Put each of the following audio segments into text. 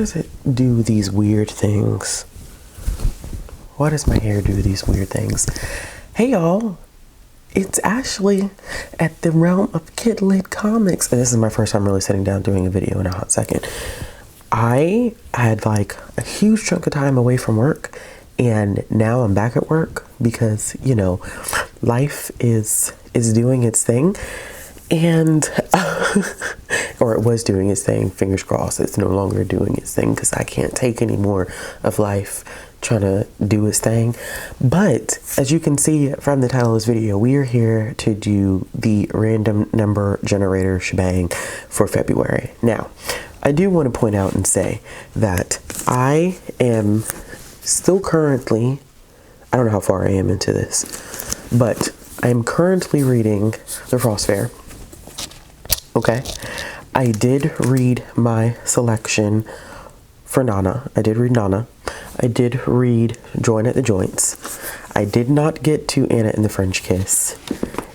does it do these weird things? Why does my hair do these weird things? Hey y'all, it's Ashley at the realm of Kid Lit Comics. And this is my first time really sitting down doing a video in a hot second. I had like a huge chunk of time away from work, and now I'm back at work because, you know, life is doing its thing. And or it was doing its thing, fingers crossed. It's no longer doing its thing because I can't take any more of life trying to do its thing. But as you can see from the title of this video, we are here to do the random number generator shebang for February. Now, I do want to point out and say that I am still currently, I don't know how far I am into this, but I am currently reading The Frost Fair. Okay, I did read my selection for Nana. I did read Nana. I did read Join at the Joints. I did not get to Anna and the French Kiss.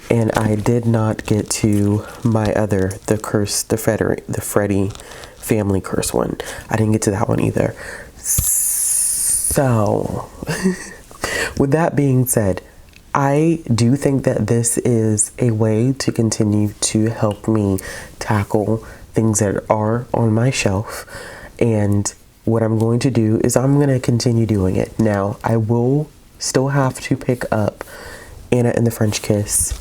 And I did not get to my other, the Freddy family curse one. I didn't get to that one either. So, with that being said, I do think that this is a way to continue to help me tackle things that are on my shelf. And what I'm going to do is I'm going to continue doing it. Now, I will still have to pick up Anna and the French Kiss.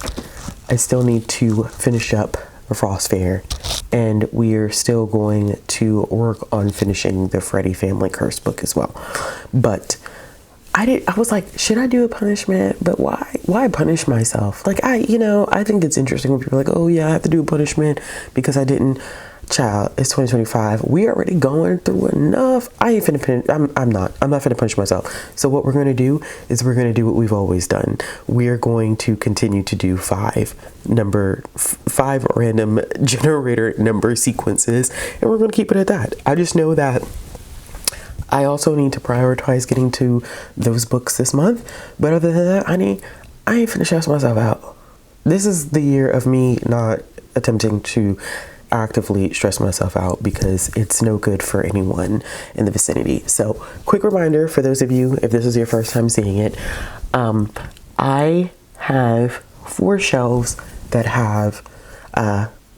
I still need to finish up the Frost Fair. And we're still going to work on finishing the Freddy Family Curse book as well. But I was like, should I do a punishment? But why punish myself? Like, I think it's interesting when people are like, oh yeah, I have to do a punishment because I didn't. Child, it's 2025. We already going through enough. I ain't finna I'm not finna punish myself. So what we're gonna do is we're gonna do what we've always done. We're going to continue to do five random generator number sequences, and we're gonna keep it at that. I just know that I also need to prioritize getting to those books this month. But other than that, I ain't finna stress myself out. This is the year of me not attempting to actively stress myself out because it's no good for anyone in the vicinity. So, quick reminder for those of you, if this is your first time seeing it, I have 4 shelves that have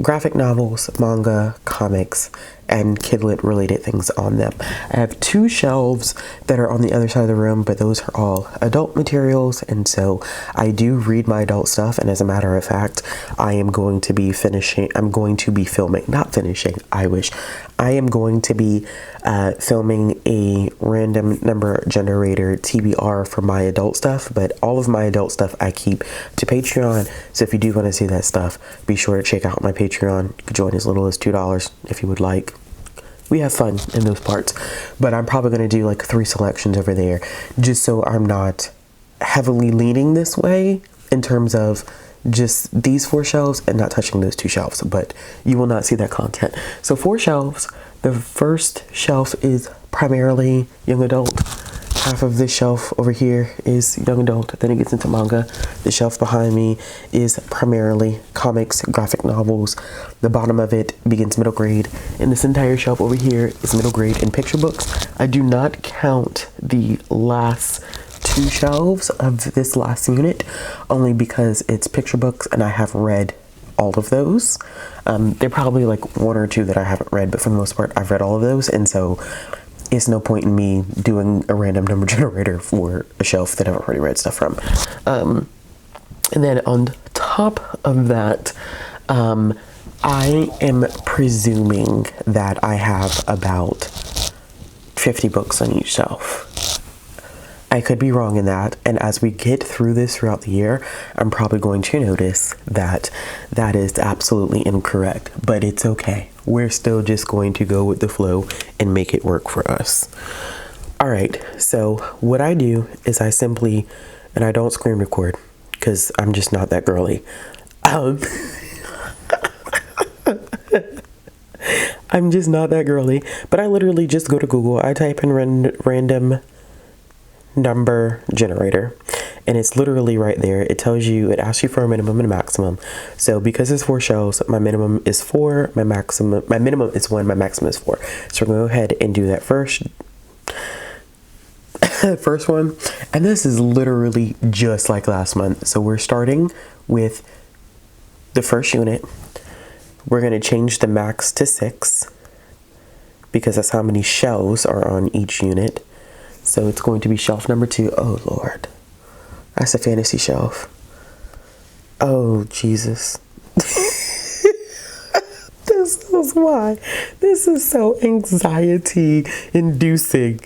graphic novels, manga, comics, and kidlit related things on them. I have 2 shelves that are on the other side of the room, but those are all adult materials, and so I do read my adult stuff. And as a matter of fact, I am going to be filming, I am going to be filming a random number generator TBR for my adult stuff, but all of my adult stuff I keep to Patreon. So if you do want to see that stuff, be sure to check out my Patreon. You can join as little as $2 if you would like. We have fun in those parts, but I'm probably going to do like 3 selections over there just so I'm not heavily leaning this way in terms of just these 4 shelves and not touching those 2 shelves, but you will not see that content. So 4 shelves. The first shelf is primarily young adult. Half of this shelf over here is young adult. Then it gets into manga. The shelf behind me is primarily comics, graphic novels. The bottom of it begins middle grade. And this entire shelf over here is middle grade and picture books. I do not count the last 2 shelves of this last unit, only because it's picture books and I have read all of those. There are probably like 1 or 2 that I haven't read, but for the most part, I've read all of those. And so it's no point in me doing a random number generator for a shelf that I've already read stuff from. And then on top of that, I am presuming that I have about 50 books on each shelf. I could be wrong in that, and as we get through this throughout the year, I'm probably going to notice that that is absolutely incorrect, but it's okay. We're still just going to go with the flow and make it work for us. All right, so what I do is I simply, and I don't screen record because I'm just not that girly. I'm just not that girly, but I literally just go to Google, I type in random number generator, and it's literally right there. It tells you, it asks you for a minimum and a maximum. So because it's 4 shelves, my minimum is 4, my minimum is 1, my maximum is 4. So we're gonna go ahead and do that first. First one, and this is literally just like last month. So we're starting with the first unit. We're going to change the max to 6 because that's how many shelves are on each unit. So it's going to be shelf number 2. Oh Lord, that's a fantasy shelf. Oh Jesus. This is why this is so anxiety inducing.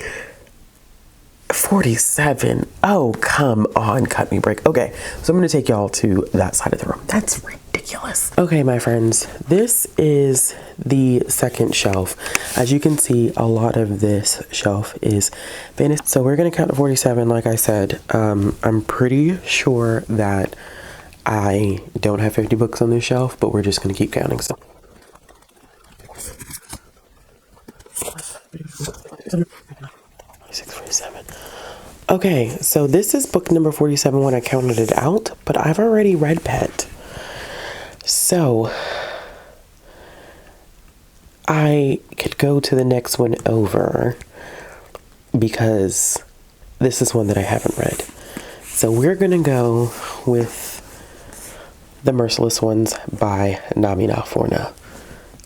47. Oh, come on, cut me break. Okay, so I'm gonna take y'all to that side of the room. That's ridiculous. Okay, my friends, this is the second shelf. As you can see, a lot of this shelf is finished. So we're gonna count to 47, like I said. I'm pretty sure that I don't have 50 books on this shelf, but we're just gonna keep counting. So 47. Okay, so this is book number 47 when I counted it out, but I've already read Pet. So I could go to the next one over because this is one that I haven't read. So we're gonna go with The Merciless Ones by Namina Forna.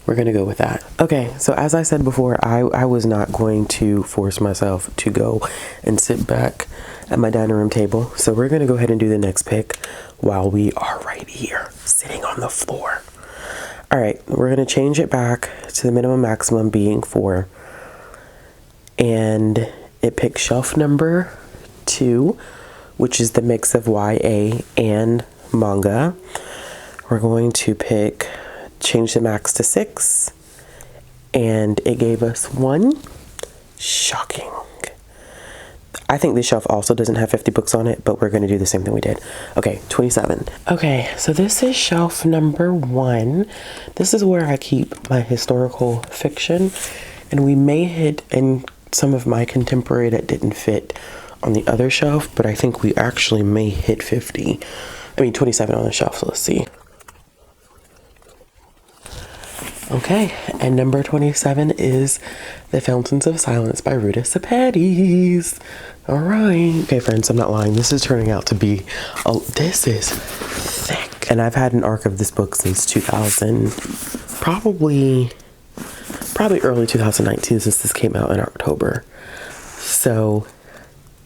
We're gonna go with that. Okay, so as I said before, I was not going to force myself to go and sit back at my dining room table. So we're gonna go ahead and do the next pick while we are right here, sitting on the floor. All right, we're gonna change it back to the minimum maximum being 4. And it picks shelf number 2, which is the mix of YA and manga. We're going to change the max to 6, and it gave us 1. Shocking. I think this shelf also doesn't have 50 books on it, but we're going to do the same thing we did. Okay, 27. Okay, so this is shelf number 1. This is where I keep my historical fiction, and we may hit in some of my contemporary that didn't fit on the other shelf, but I think we actually may hit 27 on the shelf, so let's see. Okay, and number 27 is The Fountains of Silence by Ruta Sepetys. All right. Okay, friends, I'm not lying. This is turning out to be, this is thick. And I've had an arc of this book since 2000, probably early 2019, since this came out in October. So,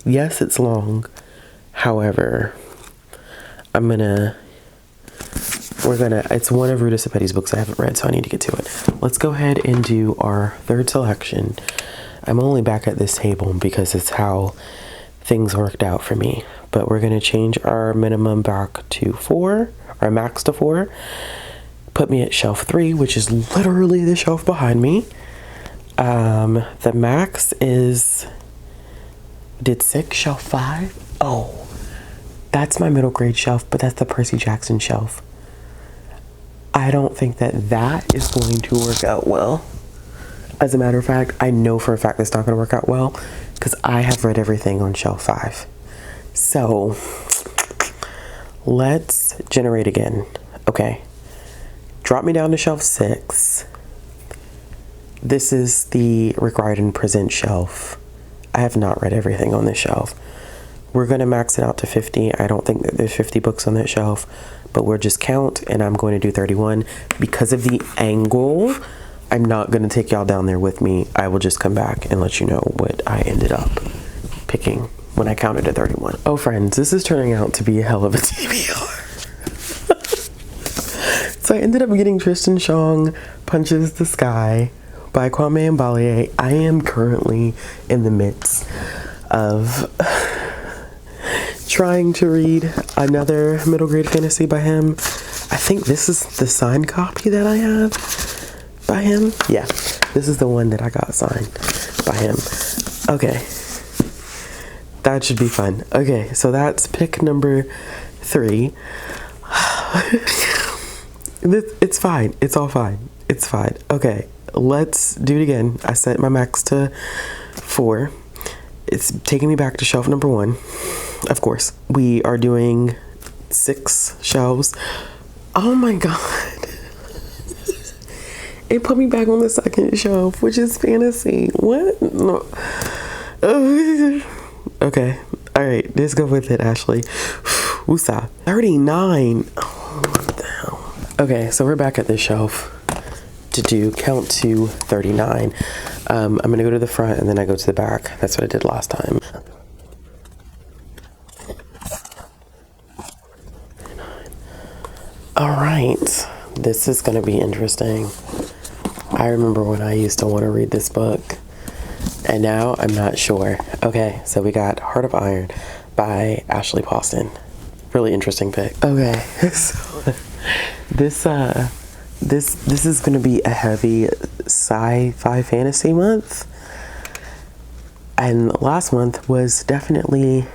yes, it's long. However, it's one of Ruta Sepetys' books I haven't read, so I need to get to it. Let's go ahead and do our third selection. I'm only back at this table because it's how things worked out for me. But we're going to change our minimum back to 4, our max to 4. Put me at shelf 3, which is literally the shelf behind me. The max did 6, shelf 5? Oh, that's my middle grade shelf, but that's the Percy Jackson shelf. I don't think that is going to work out well. As a matter of fact, I know for a fact it's not going to work out well because I have read everything on shelf 5. So let's generate again. Okay. Drop me down to shelf 6. This is the Required and Present shelf. I have not read everything on this shelf. We're going to max it out to 50. I don't think that there's 50 books on that shelf, but we'll just count, and I'm going to do 31. Because of the angle, I'm not going to take y'all down there with me. I will just come back and let you know what I ended up picking when I counted to 31. Oh, friends, this is turning out to be a hell of a TBR. So I ended up getting Tristan Chong Punches the Sky by Kwame Mbalie. I am currently in the midst of trying to read another middle grade fantasy by him. I think this is the signed copy that I have by him. Yeah, this is the one that I got signed by him. Okay, that should be fun. Okay, so that's pick number 3. It's fine. It's all fine. It's fine. Okay, let's do it again. I set my max to 4. It's taking me back to shelf number 1. Of course, we are doing 6 shelves. Oh my god. It put me back on the second shelf, which is fantasy. What? No. Okay. All right. Let's go with it, Ashley. Woosah. 39. Oh, what the hell? Okay, so we're back at this shelf to do count to 39. I'm going to go to the front and then I go to the back. That's what I did last time. All right. This is going to be interesting. I remember when I used to want to read this book, and now I'm not sure. Okay, so we got Heart of Iron by Ashley Poston. Really interesting pick. Okay, so this is gonna be a heavy sci-fi fantasy month, and last month was definitely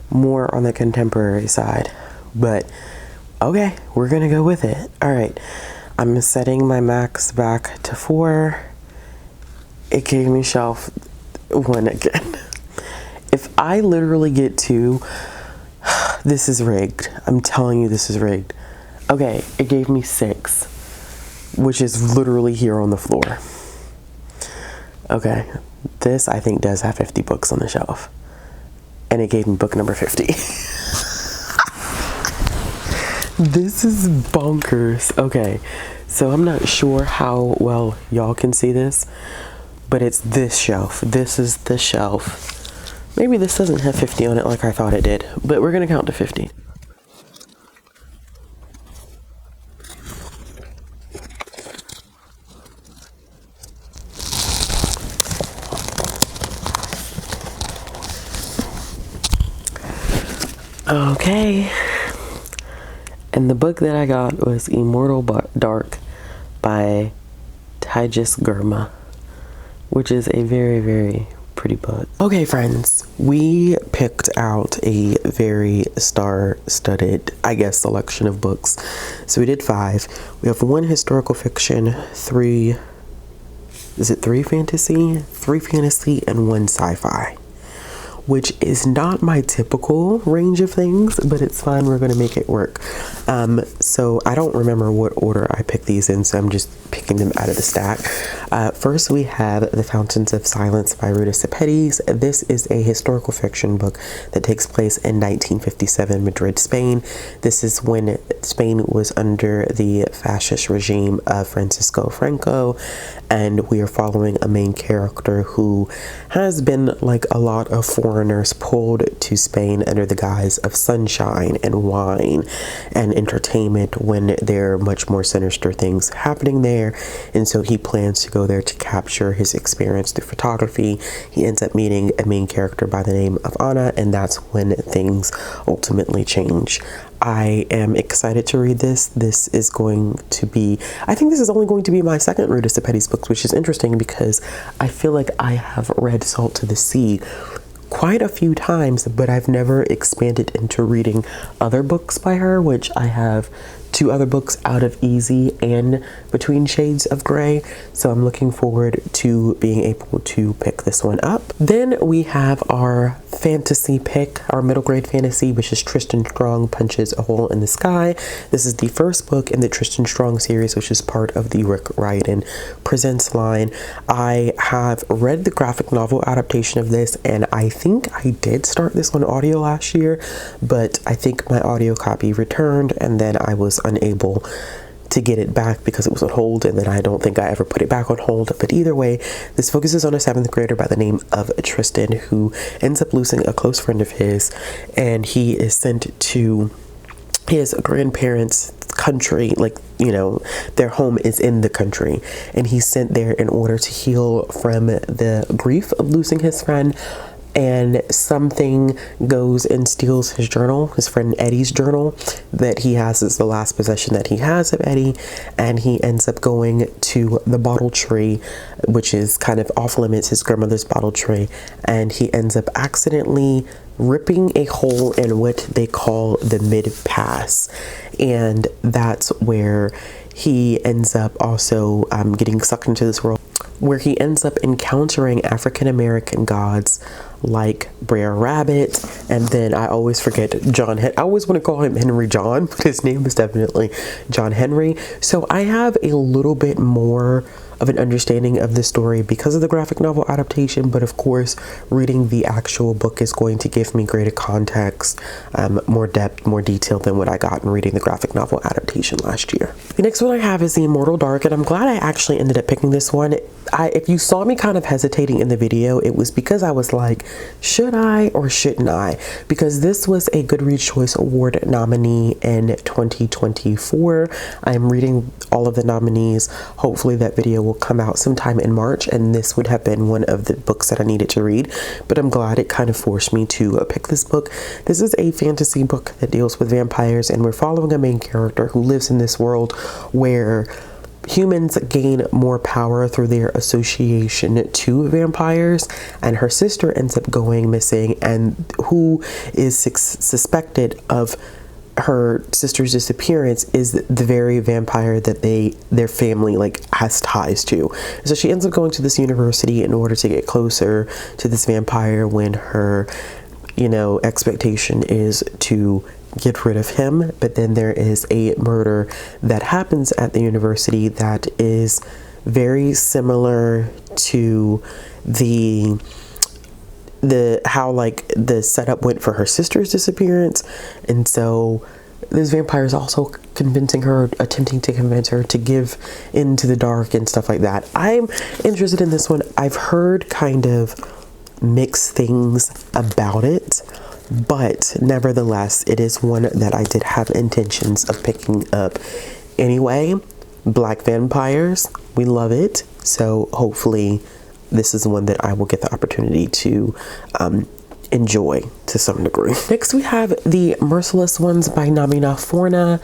more on the contemporary side, but okay, we're gonna go with it. All right. I'm setting my max back to 4. It gave me shelf 1 again. If I literally get 2, this is rigged. I'm telling you, this is rigged. Okay, it gave me 6, which is literally here on the floor. Okay, this I think does have 50 books on the shelf. And it gave me book number 50. This is bonkers. Okay, so I'm not sure how well y'all can see this, but it's this shelf. This is the shelf. Maybe this doesn't have 50 on it like I thought it did, but we're gonna count to 50. Okay. And the book that I got was Immortal Dark by Tejas Gurma, which is a very, very pretty book. Okay, friends, we picked out a very star-studded, I guess, selection of books. So we did 5. We have 1 historical fiction, 3 fantasy? 3 fantasy and 1 sci-fi, which is not my typical range of things, but it's fine. We're going to make it work. So I don't remember what order I picked these in, so I'm just picking them out of the stack. First, we have The Fountains of Silence by Ruta Sepetys. This is a historical fiction book that takes place in 1957 Madrid, Spain. This is when Spain was under the fascist regime of Francisco Franco, and we are following a main character who has been, like a lot of foreigners, pulled to Spain under the guise of sunshine and wine and entertainment when there are much more sinister things happening there. And so he plans to go there to capture his experience through photography. He ends up meeting a main character by the name of Anna, and that's when things ultimately change. I am excited to read this. This is going to be, I think this is only going to be my second Ruta Sepetys book, which is interesting because I feel like I have read Salt to the Sea quite a few times, but I've never expanded into reading other books by her, which I have 2 other books, Out of Easy and Between Shades of Grey. So I'm looking forward to being able to pick this one up. Then we have our fantasy pick, our middle grade fantasy, which is Tristan Strong Punches a Hole in the Sky. This is the first book in the Tristan Strong series, which is part of the Rick Riordan Presents line. I have read the graphic novel adaptation of this, and I think I did start this on audio last year, but I think my audio copy returned, and then I was unable to get it back because it was on hold, and then I don't think I ever put it back on hold. But either way, this focuses on a 7th grader by the name of Tristan, who ends up losing a close friend of his, and he is sent to his grandparents' country, like, you know, their home is in the country, and he's sent there in order to heal from the grief of losing his friend. And something goes and steals his journal, his friend Eddie's journal that he has as the last possession that he has of Eddie, and he ends up going to the bottle tree, which is kind of off limits, his grandmother's bottle tree, and he ends up accidentally ripping a hole in what they call the mid-pass, and that's where he ends up also getting sucked into this world where he ends up encountering African American gods like Brer Rabbit, and then I always forget I always want to call him Henry John, but his name is definitely John Henry. So I have a little bit more of an understanding of the story because of the graphic novel adaptation, but of course reading the actual book is going to give me greater context, more depth, more detail than what I got in reading the graphic novel adaptation last year. The next one I have is The Immortal Dark, and I'm glad I actually ended up picking this one. If you saw me kind of hesitating in the video, it was because I was like, should I or shouldn't I? Because this was a Goodreads Choice Award nominee in 2024. I'm reading all of the nominees. Hopefully that video will come out sometime in March, and this would have been one of the books that I needed to read, but I'm glad it kind of forced me to pick this book. This is a fantasy book that deals with vampires, and we're following a main character who lives in this world where humans gain more power through their association to vampires, and her sister ends up going missing, and who is suspected of her sister's disappearance is the very vampire that their family like has ties to. So she ends up going to this university in order to get closer to this vampire, when her expectation is to get rid of him. But then there is a murder that happens at the university that is very similar to how like the setup went for her sister's disappearance. And so this vampire is also attempting to convince her to give into the dark and stuff like that. I'm interested in this one. I've heard kind of mixed things about it, but nevertheless, it is one that I did have intentions of picking up anyway. Black vampires, we love it. So hopefully this is one that I will get the opportunity to enjoy to some degree. Next we have The Merciless Ones by Namina Forna.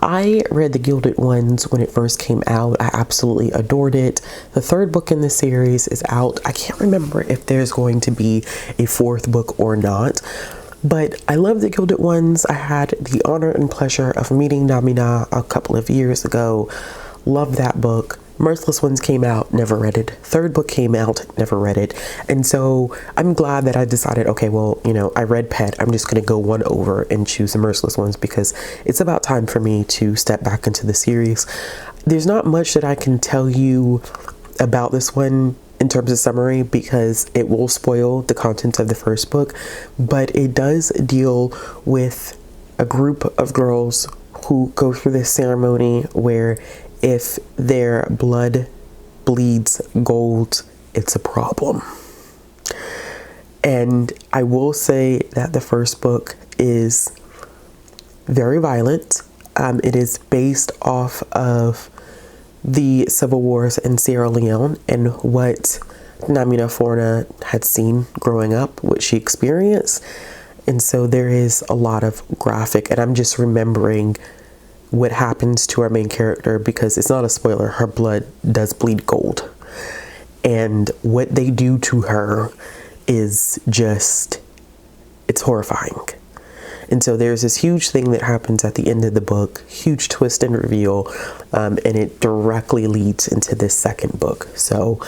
I read The Gilded Ones when it first came out. I absolutely adored it. The third book in the series is out. I can't remember if there's going to be a fourth book or not, but I love The Gilded Ones. I had the honor and pleasure of meeting Namina a couple of years ago. Loved that book. Merciless Ones came out, never read it. Third book came out, never read it. And so I'm glad that I decided, okay, well, I read Pet. I'm just going to go one over and choose The Merciless Ones because it's about time for me to step back into the series. There's not much that I can tell you about this one in terms of summary because it will spoil the contents of the first book, but it does deal with a group of girls who go through this ceremony where if their blood bleeds gold, it's a problem. And I will say that the first book is very violent. It is based off of the civil wars in Sierra Leone and what Namina Forna had seen growing up, what she experienced. And so there is a lot of graphic, and I'm just remembering what happens to our main character because it's not a spoiler. Her blood does bleed gold, and what they do to her is just, it's horrifying. And so there's this huge thing that happens at the end of the book, huge twist and reveal, and it directly leads into this second book. So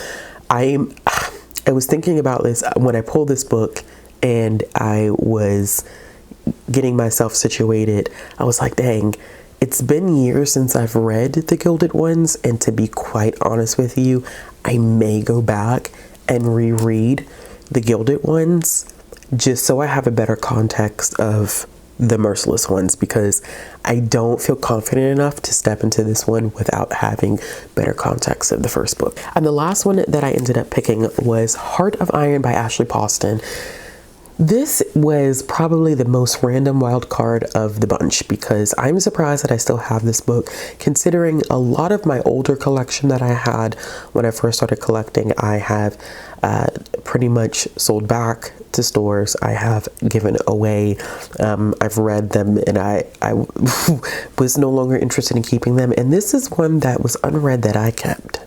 I was thinking about this when I pulled this book and I was getting myself situated. I was like, dang, it's been years since I've read The Gilded Ones, and to be quite honest with you, I may go back and reread The Gilded Ones just so I have a better context of The Merciless Ones, because I don't feel confident enough to step into this one without having better context of the first book. And the last one that I ended up picking was Heart of Iron by Ashley Poston. This was probably the most random wild card of the bunch because I'm surprised that I still have this book, considering a lot of my older collection that I had when I first started collecting, I have pretty much sold back to stores. I have given away. I've read them, and I was no longer interested in keeping them. And this is one that was unread that I kept,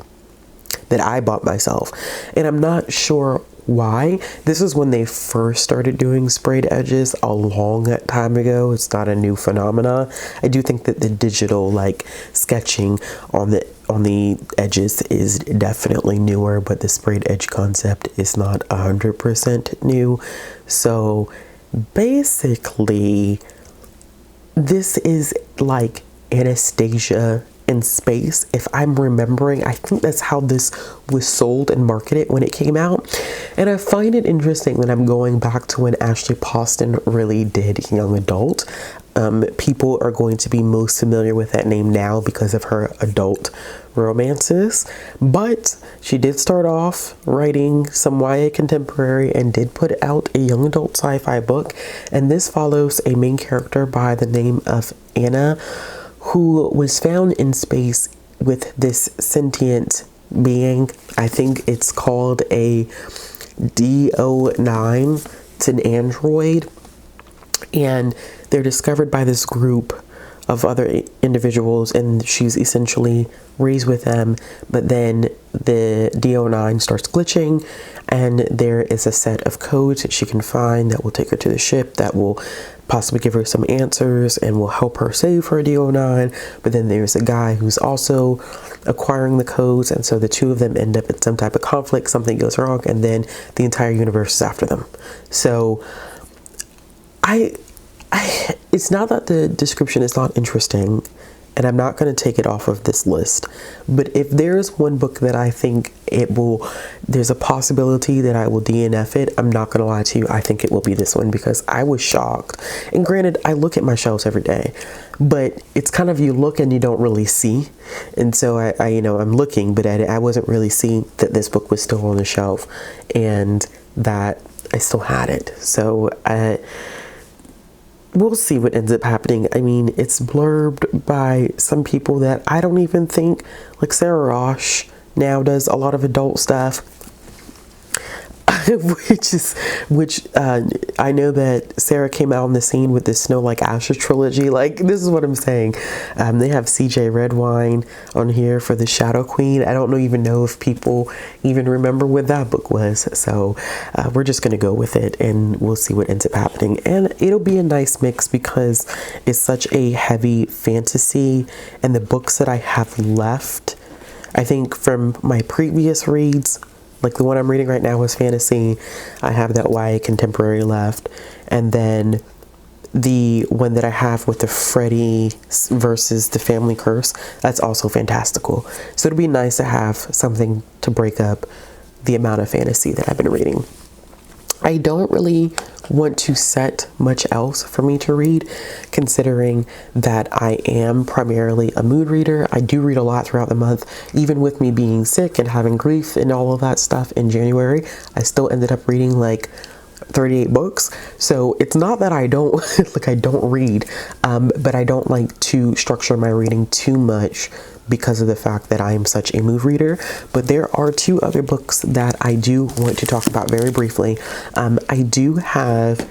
that I bought myself. And I'm not sure why. This is when they first started doing sprayed edges a long time ago. It's not a new phenomena. I do think that the digital like sketching on the on the edges is definitely newer, but the sprayed edge concept is not 100% new. So basically, this is like Anastasia in space. If I'm remembering, I think that's how this was sold and marketed when it came out. And I find it interesting that I'm going back to when Ashley Poston really did young adult. People are going to be most familiar with that name now because of her adult romances, but she did start off writing some YA contemporary and did put out a young adult sci-fi book. And this follows a main character by the name of Anna, who was found in space with this sentient being. I think it's called a DO9. It's an android. And they're discovered by this group of other individuals, and she's essentially raised with them. But then the DO9 starts glitching, and there is a set of codes that she can find that will take her to the ship, that will possibly give her some answers and will help her save her DO9. But then there's a guy who's also acquiring the codes, and so the two of them end up in some type of conflict. Something goes wrong, and then the entire universe is after them. So it's not that the description is not interesting, and I'm not going to take it off of this list, but if there's one book that I think there's a possibility that I will DNF it, I'm not going to lie to you, I think it will be this one, because I was shocked. And granted, I look at my shelves every day, but it's kind of, you look and you don't really see. And so I'm looking, but I wasn't really seeing that this book was still on the shelf and that I still had it. So we'll see what ends up happening. I mean, it's blurbed by some people that I don't even think, like Sarah Rosh now does a lot of adult stuff, which I know that Sarah came out on the scene with the Snow Like Ashes trilogy. Like, this is what I'm saying. They have CJ Redwine on here for the Shadow Queen. I don't even know if people even remember what that book was. So we're just going to go with it, and we'll see what ends up happening. And it'll be a nice mix because it's such a heavy fantasy, and the books that I have left, I think from my previous reads, like the one I'm reading right now is fantasy. I have that YA contemporary left. And then the one that I have with the Freddy versus the Family Curse, that's also fantastical. So it'd be nice to have something to break up the amount of fantasy that I've been reading. I don't really want to set much else for me to read, considering that I am primarily a mood reader. I do read a lot throughout the month. Even with me being sick and having grief and all of that stuff in January, I still ended up reading like 38 books. So it's not that I don't like I don't read, but I don't like to structure my reading too much because of the fact that I am such a mood reader. But there are two other books that I do want to talk about very briefly. I do have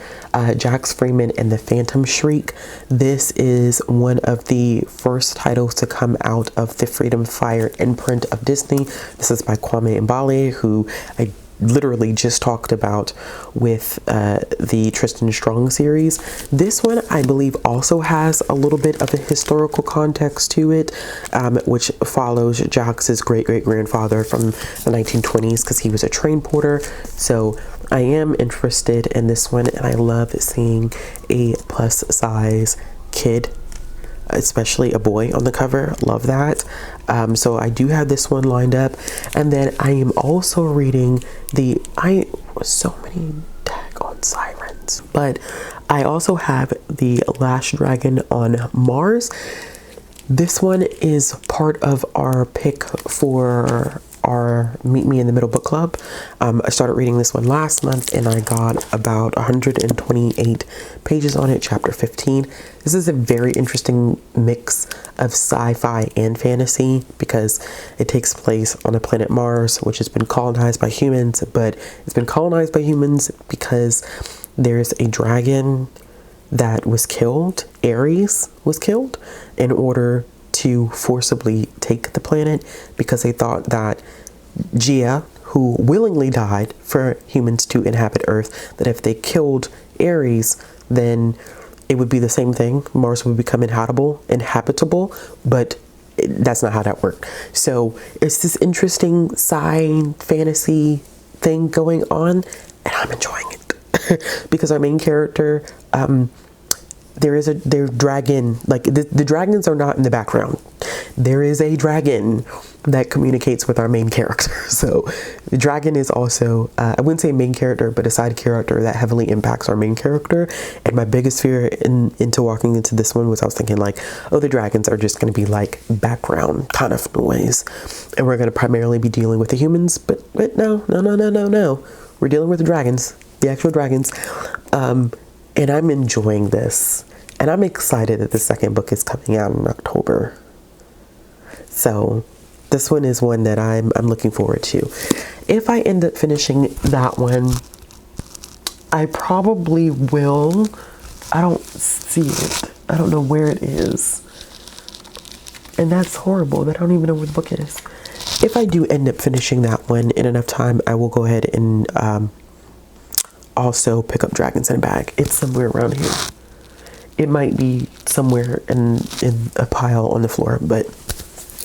Jax Freeman and the Phantom Shriek. This is one of the first titles to come out of the Freedom Fire imprint of Disney. This is by Kwame Mbale, who I literally just talked about with the Tristan Strong series. This one, I believe, also has a little bit of a historical context to it, which follows Jax's great-great-grandfather from the 1920s, because he was a train porter. So I am interested in this one, and I love seeing a plus-size kid, especially a boy, on the cover. Love that. So I do have this one lined up, and then I am also reading so many daggone sirens, but I also have the Last Dragon on Mars. This one is part of our pick for our Meet Me in the Middle book club. I started reading this one last month, and I got about 128 pages on it, chapter 15. This is a very interesting mix of sci-fi and fantasy because it takes place on a planet Mars, which has been colonized by humans, but it's been colonized by humans because there's a dragon that was killed. Ares was killed in order to forcibly take the planet, because they thought that Gia, who willingly died for humans to inhabit Earth, that if they killed Ares, then it would be the same thing. Mars would become inhabitable, but That's not how that worked. So it's this interesting sci fantasy thing going on, and I'm enjoying it because our main character, there's dragon, like the dragons are not in the background. There is a dragon that communicates with our main character. So the dragon is also, I wouldn't say main character, but a side character that heavily impacts our main character. And my biggest fear into walking into this one was I was thinking like, oh, the dragons are just going to be like background kind of noise. And we're going to primarily be dealing with the humans. But no. We're dealing with the dragons, the actual dragons. And I'm enjoying this. And I'm excited that the second book is coming out in October. So this one is one that I'm looking forward to. If I end up finishing that one, I probably will. I don't see it. I don't know where it is. And that's horrible. I don't even know where the book is. If I do end up finishing that one in enough time, I will go ahead and also pick up Dragons in a Bag. It's somewhere around here. It might be somewhere in a pile on the floor, but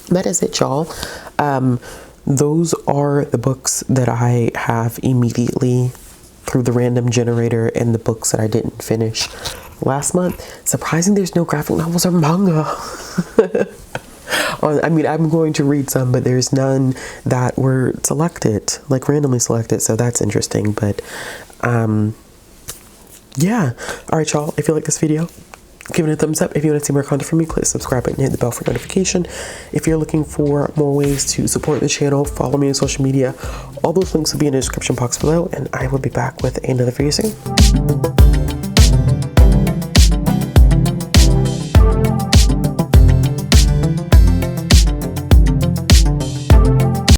that is it, y'all. Those are the books that I have immediately through the random generator and the books that I didn't finish last month. Surprising there's no graphic novels or manga. I mean, I'm going to read some, but there's none that were selected, like randomly selected. So that's interesting. But yeah. All right, y'all. If you like this video, give it a thumbs up. If you want to see more content from me, click the subscribe button and hit the bell for notification. If you're looking for more ways to support the channel, follow me on social media. All those links will be in the description box below, and I will be back with another video soon.